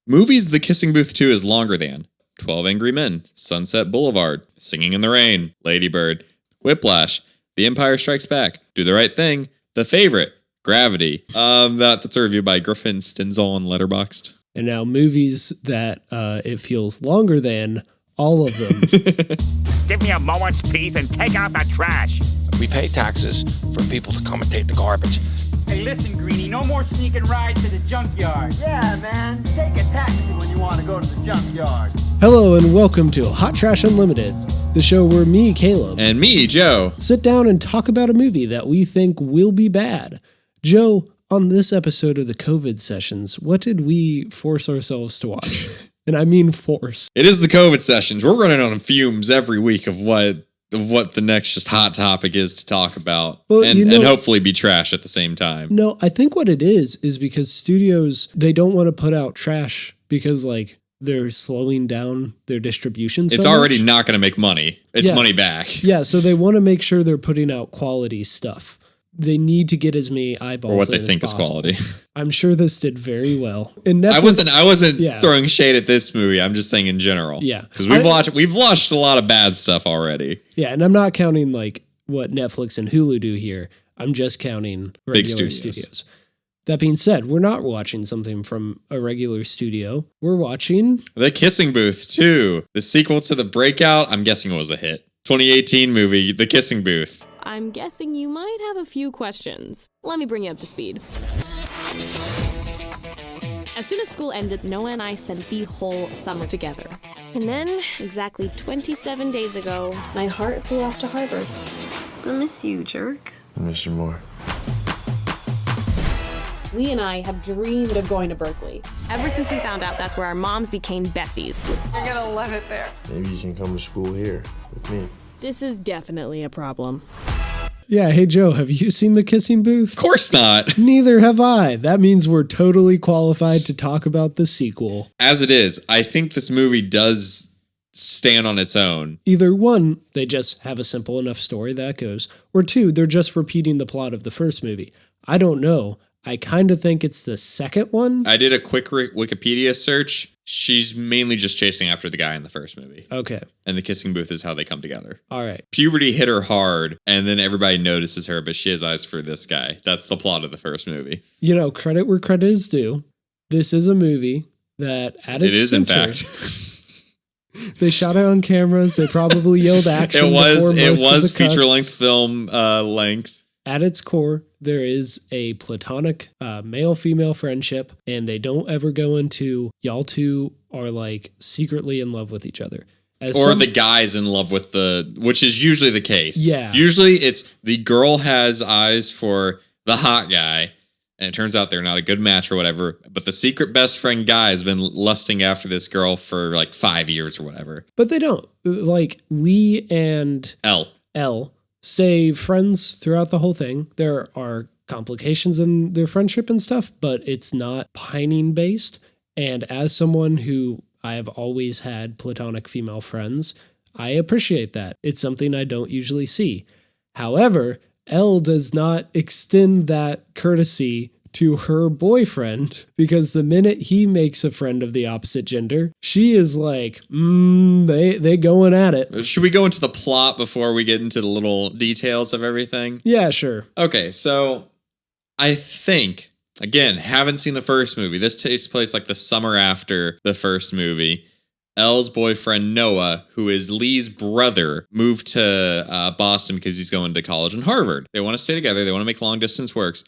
Movies The Kissing Booth 2 is longer than 12 Angry Men, Sunset Boulevard, Singing in the Rain, Lady Bird, Whiplash, The Empire Strikes Back, Do the Right Thing, The Favorite, Gravity. That's a review by Griffin Stenzel on Letterboxd. And now movies that it feels longer than all of them. Give me a moment's peace and take out the trash. We pay taxes for people to come and take the garbage. Hey, listen, Greenie, no more sneaking rides to the junkyard. Yeah, man, take a taxi when you want to go to the junkyard. Hello and welcome to Hot Trash Unlimited, the show where me, Caleb, and me, Joe, sit down and talk about a movie that we think will be bad. Joe, on this episode of the COVID sessions, what did we force ourselves to watch? And I mean force. It is the COVID sessions. We're running on fumes every week of what the next just hot topic is to talk about, well, and hopefully be trash at the same time. No, I think what it is because studios, they don't want to put out trash because like they're slowing down their distribution. It's already not going to make money. It's money back. Yeah, so they want to make sure they're putting out quality stuff. They need to get as many eyeballs or what they as think possible. is quality. I'm sure this did very well. And Netflix, I wasn't throwing shade at this movie. I'm just saying in general. Yeah, because we've watched a lot of bad stuff already. Yeah, and I'm not counting like what Netflix and Hulu do here. I'm just counting regular big studios. That being said, we're not watching something from a regular studio. We're watching The Kissing Booth 2, the sequel to The Breakout. I'm guessing it was a hit. 2018 movie, The Kissing Booth. I'm guessing you might have a few questions. Let me bring you up to speed. As soon as school ended, Noah and I spent the whole summer together. And then, exactly 27 days ago, my heart flew off to Harvard. I miss you, jerk. I miss you more. Lee and I have dreamed of going to Berkeley. Ever since we found out that's where our moms became besties. You're gonna love it there. Maybe you can come to school here with me. This is definitely a problem. Yeah, hey Joe, have you seen The Kissing Booth? Of course not. Neither have I. That means we're totally qualified to talk about the sequel. As it is, I think this movie does stand on its own. Either one, they just have a simple enough story that goes, or two, they're just repeating the plot of the first movie. I don't know. I kind of think it's the second one. I did a quick Wikipedia search. She's mainly just chasing after the guy in the first movie. Okay. And The Kissing Booth is how they come together. All right. Puberty hit her hard, and then everybody notices her, but she has eyes for this guy. That's the plot of the first movie. You know, credit where credit is due. This is a movie that at its center, in fact. They shot it on cameras. They probably yelled action. It was feature-length film length. At its core, there is a platonic male-female friendship, and they don't ever go into y'all two are like secretly in love with each other. The guy's in love with which is usually the case. Yeah. Usually it's the girl has eyes for the hot guy, and it turns out they're not a good match or whatever, but the secret best friend guy has been lusting after this girl for like 5 years or whatever. But they don't. Like Lee and Elle stay friends throughout the whole thing. There are complications in their friendship and stuff, but it's not pining based. And as someone who I have always had platonic female friends, I appreciate that. It's something I don't usually see. However, Elle does not extend that courtesy to her boyfriend, because the minute he makes a friend of the opposite gender, she is like, they going at it. Should we go into the plot before we get into the little details of everything? Yeah, sure. Okay, so I think, again, haven't seen the first movie. This takes place like the summer after the first movie. Elle's boyfriend, Noah, who is Lee's brother, moved to Boston because he's going to college in Harvard. They want to stay together. They want to make long distance works.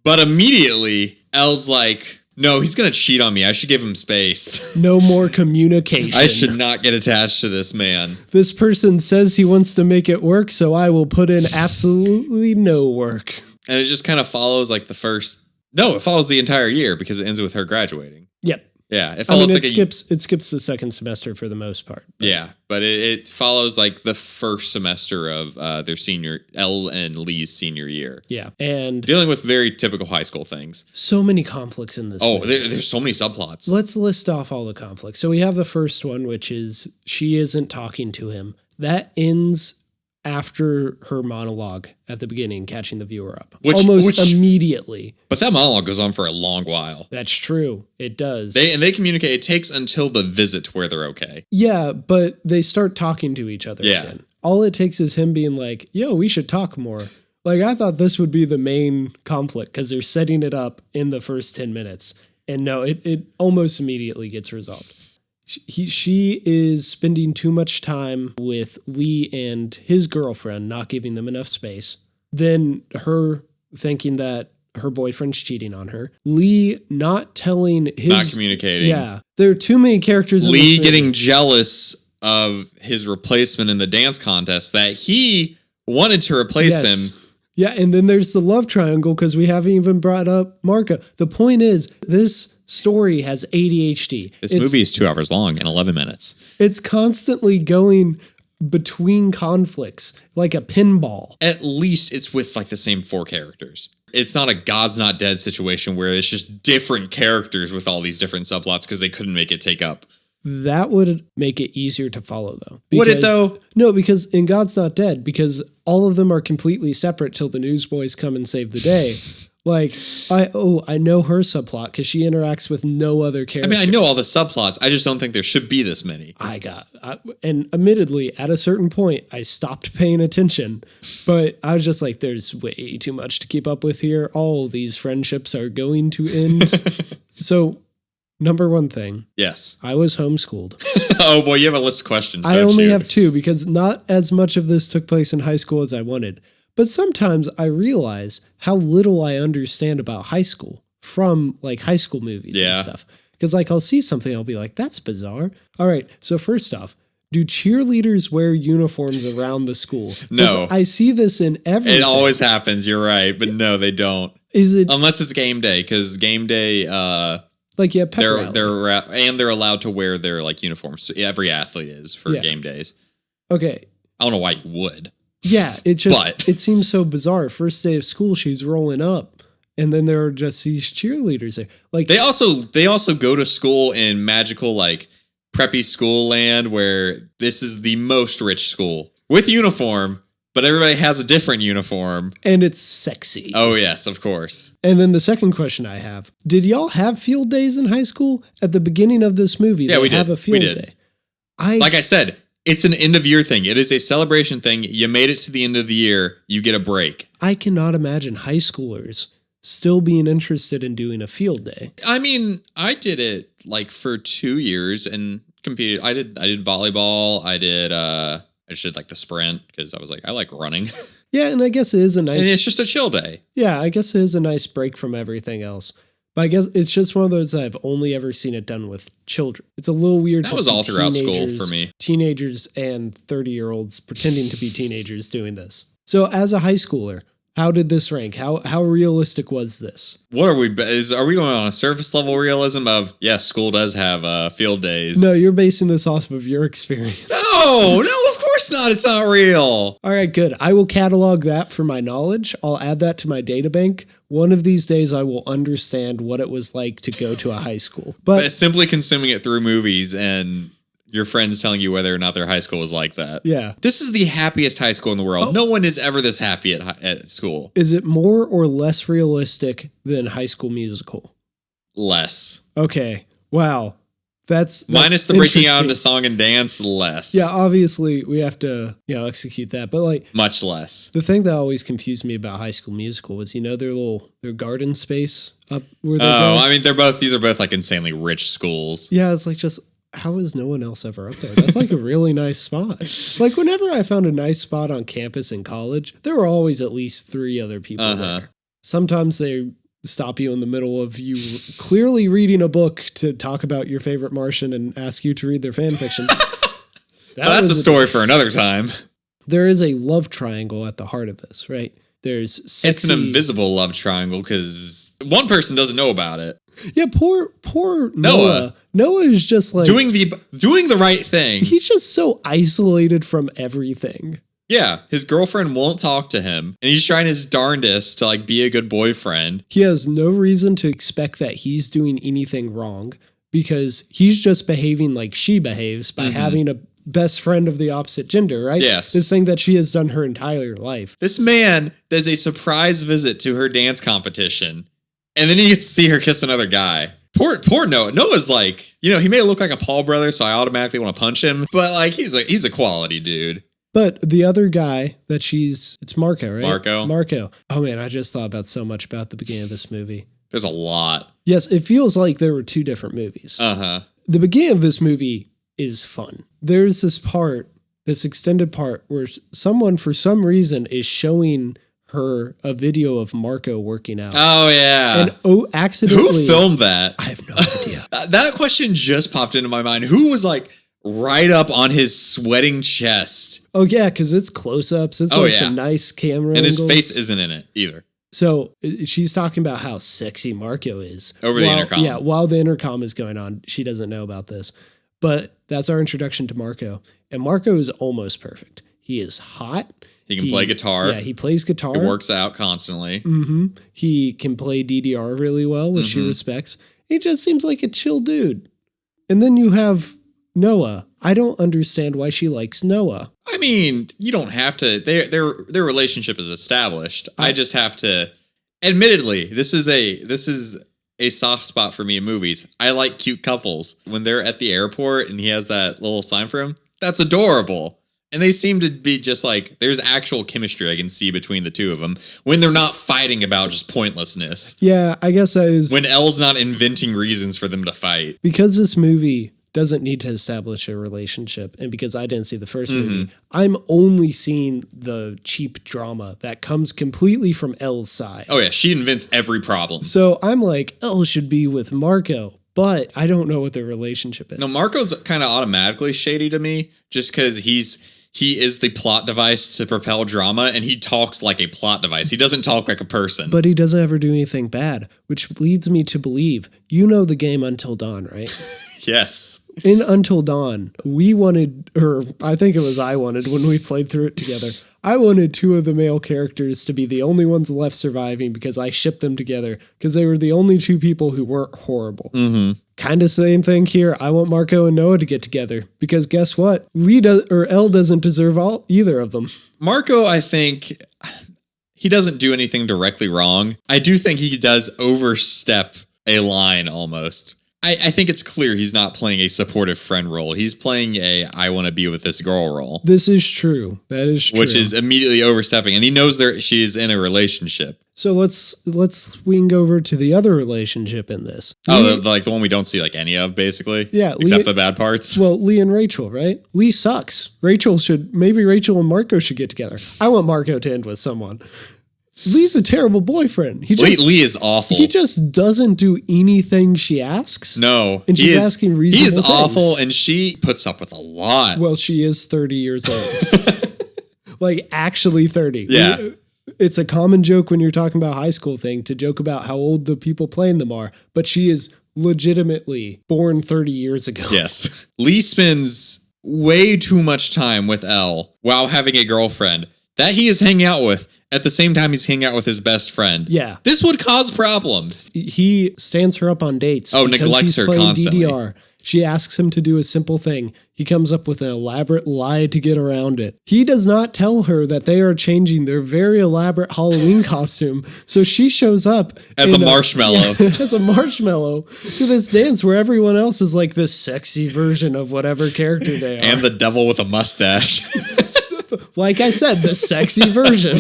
But immediately, Elle's like, no, he's going to cheat on me. I should give him space. No more communication. I should not get attached to this man. This person says he wants to make it work, so I will put in absolutely no work. And it just kind of follows like it follows the entire year because it ends with her graduating. Yep. Yeah, it follows it skips the second semester for the most part. But it follows like the first semester of their Elle and Lee's senior year. Yeah, and dealing with very typical high school things. So many conflicts in this. Oh, there's so many subplots. Let's list off all the conflicts. So we have the first one, which is she isn't talking to him. That ends after her monologue at the beginning, catching the viewer up. Which Immediately. But that monologue goes on for a long while. That's true. It does. They communicate. It takes until the visit to where they're okay. Yeah, but they start talking to each other again. All it takes is him being like, yo, we should talk more. Like, I thought this would be the main conflict because they're setting it up in the first 10 minutes. And no, it almost immediately gets resolved. She is spending too much time with Lee and his girlfriend, not giving them enough space. Then her thinking that her boyfriend's cheating on her. Lee not telling his... Not communicating. Yeah. There are too many characters in Lee this movie. getting jealous of his replacement in the dance contest that he wanted to replace him. Yeah, and then there's the love triangle because we haven't even brought up Marco. The point is, this story has ADHD. This movie is 2 hours long and 11 minutes. It's constantly going between conflicts like a pinball. At least it's with like the same 4 characters. It's not a God's Not Dead situation where it's just different characters with all these different subplots because they couldn't make it take up. That would make it easier to follow, though. Would it, though? No, because in God's Not Dead, because all of them are completely separate till the newsboys come and save the day. Like, I know her subplot because she interacts with no other characters. I mean, I know all the subplots. I just don't think there should be this many. And admittedly, at a certain point, I stopped paying attention. But I was just like, there's way too much to keep up with here. All these friendships are going to end. So... Number one thing. Yes. I was homeschooled. Oh boy, you have a list of questions. I only have 2 because not as much of this took place in high school as I wanted. But sometimes I realize how little I understand about high school from like high school movies and stuff. Because like I'll see something, I'll be like, that's bizarre. All right. So first off, do cheerleaders wear uniforms around the school? No. I see this in everything. It always happens. You're right. But no, they don't. Is it? Unless it's game day, because game day... Like, yeah, pep rally. they're allowed to wear their like uniforms. Every athlete is for game days. Okay. I don't know why you would. Yeah, it seems so bizarre. First day of school, she's rolling up, and then there are just these cheerleaders there. Like they also go to school in magical like preppy school land where this is the most rich school with uniform. But everybody has a different uniform. And it's sexy. Oh, yes, of course. And then the second question I have. Did y'all have field days in high school? At the beginning of this movie, yeah, we have did. a field day. Like I said, it's an end of year thing. It is a celebration thing. You made it to the end of the year. You get a break. I cannot imagine high schoolers still being interested in doing a field day. I mean, I did it like for 2 years and competed. I did volleyball. I just did like the sprint because I was like, I like running. Yeah, and I guess it is a nice... And it's just a chill day. Yeah, I guess it is a nice break from everything else. But I guess it's just one of those that I've only ever seen it done with children. It's a little weird. That was all throughout school for me. Teenagers and 30-year-olds pretending to be teenagers doing this. So as a high schooler, how did this rank? How realistic was this? What are we going on a surface level realism of, yes, school does have field days? No, you're basing this off of your experience. No, of course not. It's not real. All right, good. I will catalog that for my knowledge. I'll add that to my data bank. One of these days, I will understand what it was like to go to a high school. But simply consuming it through movies and your friends telling you whether or not their high school was like that. Yeah. This is the happiest high school in the world. No one is ever this happy at school. Is it more or less realistic than High School Musical? Less. Okay. Wow. That's minus the breaking out into song and dance, less. Yeah, obviously we have to, execute that. But like much less. The thing that always confused me about High School Musical was, their garden space up where they go. I mean, these are both like insanely rich schools. Yeah, it's like just how is no one else ever up there? That's like a really nice spot. Like whenever I found a nice spot on campus in college, there were always at least 3 other people there. Sometimes they stop you in the middle of you clearly reading a book to talk about your favorite Martian and ask you to read their fan fiction. That's a story for another time. There is a love triangle at the heart of this, right? There's sexy... It's an invisible love triangle because one person doesn't know about it. Yeah, poor Noah. Noah is just like doing the right thing. He's just so isolated from everything. Yeah, his girlfriend won't talk to him, and he's trying his darndest to like be a good boyfriend. He has no reason to expect that he's doing anything wrong because he's just behaving like she behaves by having best friend of the opposite gender, right? Yes. This thing that she has done her entire life. This man does a surprise visit to her dance competition, and then he gets to see her kiss another guy. Poor Noah. Noah's like, he may look like a Paul brother, so I automatically want to punch him, but like he's a quality dude. But the other guy that it's Marco, right? Marco. Oh man, I just thought about so much about the beginning of this movie. There's a lot. Yes, it feels like there were two different movies. Uh-huh. The beginning of this movie is fun. There's this extended part where someone for some reason is showing her a video of Marco working out. Oh, yeah. And accidentally. Who filmed that? I have no idea. That question just popped into my mind. Who was like right up on his sweating chest? Oh, yeah, because it's close-ups. It's some nice camera and his angles. face isn't in it either. So she's talking about how sexy Marco is. Over the intercom. Yeah, while the intercom is going on. She doesn't know about this. But that's our introduction to Marco. And Marco is almost perfect. He is hot. He can play guitar. Yeah, he plays guitar. He works out constantly. Mm-hmm. He can play DDR really well, which she respects. He just seems like a chill dude. And then you have Noah. I don't understand why she likes Noah. I mean, you don't have to. Their relationship is established. I just have to. Admittedly, this is a soft spot for me in movies. I like cute couples. When they're at the airport and he has that little sign for him, that's adorable. And they seem to be just like, there's actual chemistry I can see between the two of them when they're not fighting about just pointlessness. Yeah, I guess that is. When Elle's not inventing reasons for them to fight. Because this movie doesn't need to establish a relationship, and because I didn't see the first movie, I'm only seeing the cheap drama that comes completely from Elle's side. Oh yeah, she invents every problem. So I'm like, Elle should be with Marco, but I don't know what their relationship is. No, Marco's kind of automatically shady to me just because he is the plot device to propel drama, and he talks like a plot device. He doesn't talk like a person. But he doesn't ever do anything bad, which leads me to believe, the game Until Dawn, right? Yes. In Until Dawn, we wanted, or I think it was I wanted when we played through it together, I wanted two of the male characters to be the only ones left surviving because I shipped them together because they were the only two people who weren't horrible. Mm-hmm. Kind of same thing here. I want Marco and Noah to get together because guess what? Elle doesn't deserve either of them. Marco, I think he doesn't do anything directly wrong. I do think he does overstep a line almost. I think it's clear he's not playing a supportive friend role. He's playing a I want to be with this girl role. This is true. That is true. Which is immediately overstepping, and he knows she's in a relationship. So let's swing over to the other relationship in this. Oh, the one we don't see any of, basically? Yeah. Except the bad parts? Well, Lee and Rachel, right? Lee sucks. Maybe Rachel and Marco should get together. I want Marco to end with someone. Lee's a terrible boyfriend. Lee is awful. He just doesn't do anything she asks. No. And she's asking reasonable things. He is awful, and she puts up with a lot. Well, she is 30 years old. Actually 30. Yeah. It's a common joke when you're talking about high school thing to joke about how old the people playing them are, but she is legitimately born 30 years ago. Yes. Lee spends way too much time with Elle while having a girlfriend that he is hanging out with at the same time he's hanging out with his best friend. Yeah. This would cause problems. He stands her up on dates. Oh, neglects her constantly. DDR. She asks him to do a simple thing. He comes up with an elaborate lie to get around it. He does not tell her that they are changing their very elaborate Halloween costume. So she shows up as a marshmallow. As a marshmallow to this dance where everyone else is like this sexy version of whatever character they are. And the devil with a mustache. Like I said, the sexy version.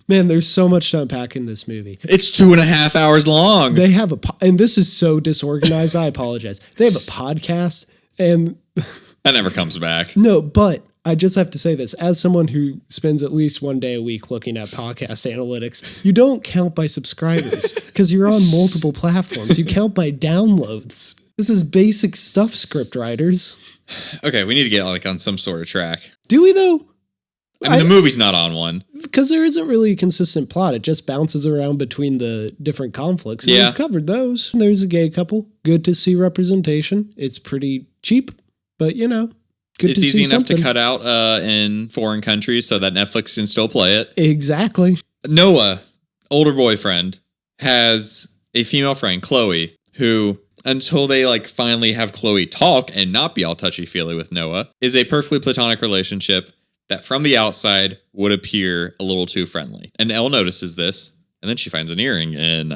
Man, there's so much to unpack in this movie. It's 2.5 hours long. They have and this is so disorganized, I apologize. They have a podcast, and that never comes back. No, but I just have to say this. As someone who spends at least one day a week looking at podcast analytics, you don't count by subscribers because you're on multiple platforms. You count by downloads. This is basic stuff, script writers. Okay, we need to get on some sort of track. Do we, though? I mean, the movie's not on one. Because there isn't really a consistent plot. It just bounces around between the different conflicts. And we've covered those. There's a gay couple. Good to see representation. It's pretty cheap, but good to see It's easy enough something. to cut out in foreign countries so that Netflix can still play it. Exactly. Noah, older boyfriend, has a female friend, Chloe, who until they like finally have Chloe talk and not be all touchy-feely with Noah, is a perfectly platonic relationship that from the outside would appear a little too friendly. And Elle notices this, and then she finds an earring in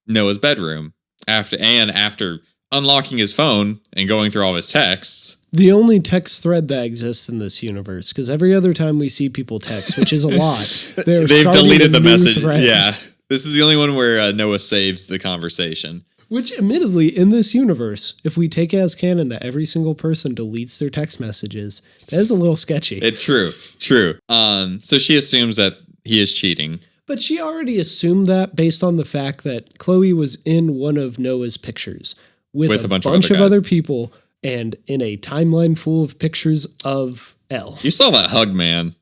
Noah's bedroom. After unlocking his phone and going through all of his texts. The only text thread that exists in this universe, because every other time we see people text, which is a lot, they've deleted the message. Thread. Yeah. This is the only one where Noah saves the conversation. Which, admittedly, in this universe, if we take as canon that every single person deletes their text messages, that is a little sketchy. It's true. So she assumes that he is cheating. But she already assumed that based on the fact that Chloe was in one of Noah's pictures with a bunch of other people and in a timeline full of pictures of Elle. You saw that hug, man.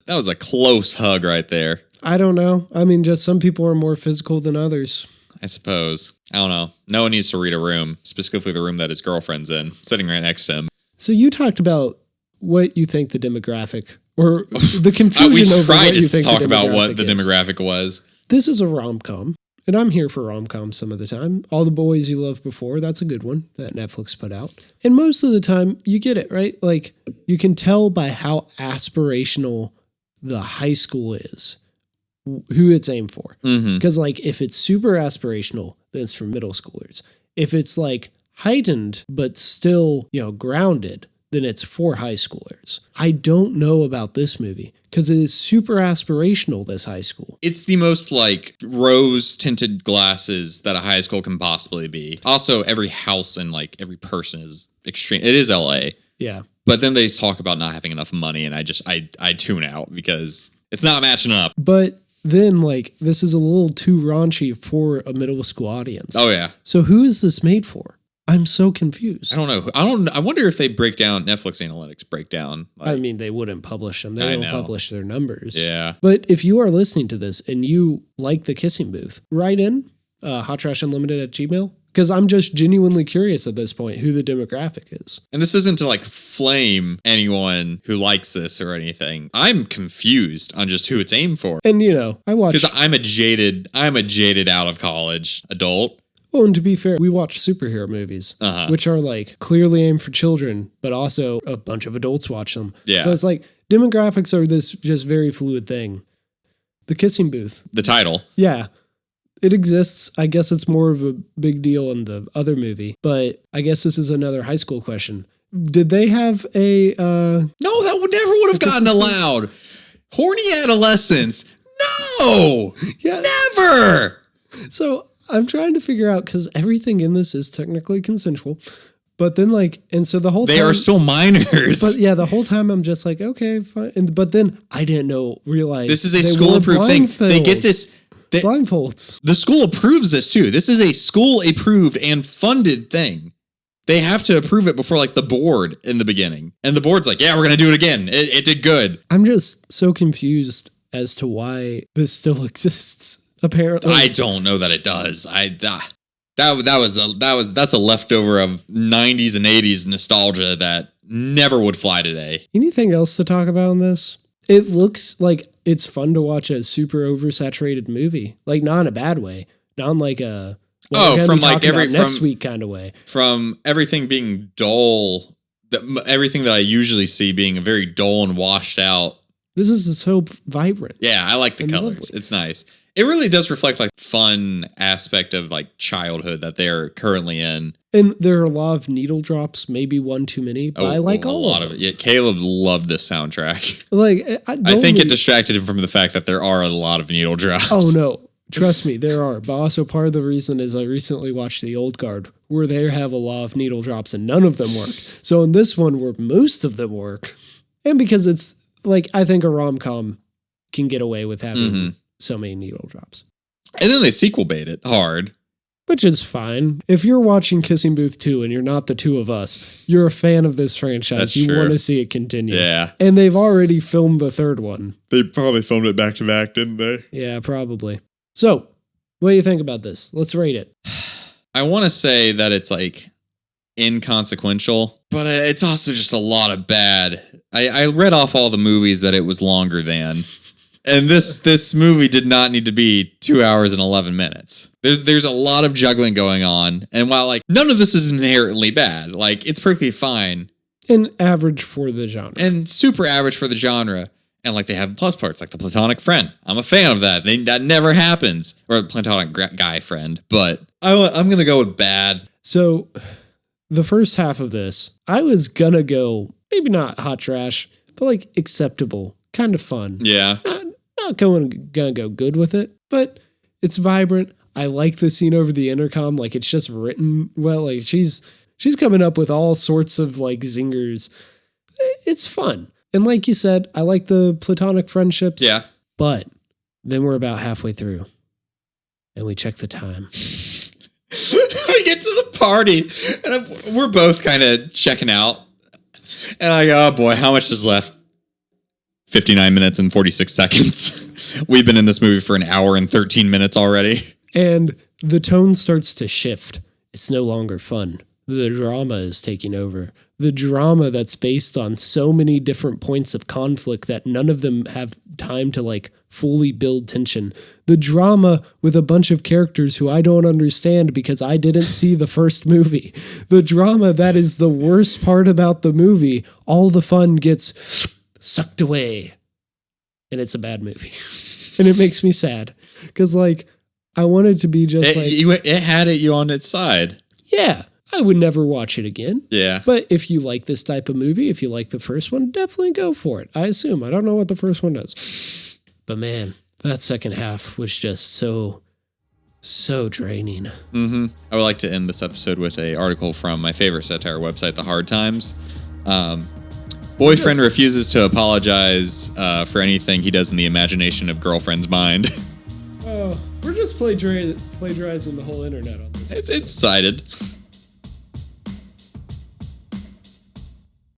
That was a close hug right there. I don't know. I mean, just some people are more physical than others. I suppose. I don't know. Noah needs to read a room, specifically the room that his girlfriend's in, sitting right next to him. So you talked about what you think the demographic, or the confusion we over tried what you to think talk the about what demographic the is. demographic was. This is a rom-com, and I'm here for rom-coms some of the time. All the Boys You Loved Before, that's a good one that Netflix put out. And most of the time, you get it, right? Like, you can tell by how aspirational the high school is, who it's aimed for. Because, like, if it's super aspirational, then it's for middle schoolers. If it's, like, heightened, but still, grounded, then it's for high schoolers. I don't know about this movie because it is super aspirational, this high school. It's the most like rose tinted glasses that a high school can possibly be. Also, every house and like every person is extreme. It is LA. Yeah. But then they talk about not having enough money and I tune out because it's not matching up. But then like this is a little too raunchy for a middle school audience. Oh yeah. So who is this made for? I'm so confused. I don't know. I wonder if they break down Netflix analytics breakdown. I mean, they wouldn't publish them. They don't publish their numbers. Yeah. But if you are listening to this and you like The Kissing Booth, write in hottrashunlimited at Gmail. Because I'm just genuinely curious at this point who the demographic is. And this isn't to like flame anyone who likes this or anything. I'm confused on just who it's aimed for. And I watch because I'm a jaded out of college adult. Well, and to be fair, we watch superhero movies, which are like clearly aimed for children, but also a bunch of adults watch them. Yeah. So it's like demographics are this just very fluid thing. The Kissing Booth. The title. Yeah. It exists. I guess it's more of a big deal in the other movie, but I guess this is another high school question. Did they have a... No, that would have gotten allowed. Horny adolescents. No! Yeah. Never! So I'm trying to figure out, because everything in this is technically consensual, but then and so the whole time... They are still minors. But yeah, the whole time I'm just like, okay, fine. But then I didn't realize... This is a school-approved thing. They get this... blindfolds. The school approves this too. This is a school-approved and funded thing. They have to approve it before the board in the beginning. And the board's like, yeah, we're going to do it again. It did good. I'm just so confused as to why this still exists. Apparently, I don't know that it does. That's a leftover of 90s and 80s nostalgia that never would fly today. Anything else to talk about in this? It looks like it's fun to watch a super oversaturated movie, not in a bad way, not in from next week kind of way. From everything being dull, everything that I usually see being very dull and washed out. This is so vibrant. Yeah, I like the colors. Lovely. It's nice. It really does reflect fun aspect of childhood that they're currently in. And there are a lot of needle drops, maybe one too many, but I like all of them. Yeah, Caleb loved this soundtrack. I think it distracted him from the fact that there are a lot of needle drops. Oh no, trust me, there are. But also part of the reason is I recently watched The Old Guard, where they have a lot of needle drops and none of them work. So in this one, where most of them work, and because it's I think a rom-com can get away with having so many needle drops. And then they sequel bait it hard. Which is fine. If you're watching Kissing Booth 2 and you're not the two of us, you're a fan of this franchise. That's you true. want to see it continue. Yeah. And they've already filmed the third one. They probably filmed it back to back, didn't they? Yeah, probably. So, what do you think about this? Let's rate it. I want to say that it's inconsequential, but it's also just a lot of bad. I read off all the movies that it was longer than. And this movie did not need to be 2 hours and 11 minutes. There's a lot of juggling going on. And while like none of this is inherently bad, like it's perfectly fine. And average for the genre. And super average for the genre. And like they have plus parts, like the platonic friend. I'm a fan of that. That never happens. Or a platonic guy friend. But I'm going to go with bad. So the first half of this, I was going to go, maybe not hot trash, but like acceptable. Kind of fun. Yeah. Not gonna go good with it, but it's vibrant. I like the scene over the intercom. Like it's just written well. Like she's coming up with all sorts of like zingers. It's fun. And like you said, I like the platonic friendships. Yeah. But then we're about halfway through and we check the time. We get to the party and we're both kind of checking out. And I go, oh boy, how much is left? 59 minutes and 46 seconds. We've been in this movie for an hour and 13 minutes already. And the tone starts to shift. It's no longer fun. The drama is taking over. The drama that's based on so many different points of conflict that none of them have time to like fully build tension. The drama with a bunch of characters who I don't understand because I didn't see the first movie. The drama that is the worst part about the movie. All the fun gets sucked away. And it's a bad movie. And it makes me sad. Because, like, I wanted to be just it had you on its side. Yeah, I would never watch it again. Yeah. But if you like this type of movie, if you like the first one, definitely go for it. I assume. I don't know what the first one does. But man, that second half was just so draining. Mm-hmm. I would like to end this episode with an article from my favorite satire website, The Hard Times. Boyfriend refuses to apologize for anything he does in the imagination of girlfriend's mind. Oh, we're just plagiarizing the whole internet on this. It's cited.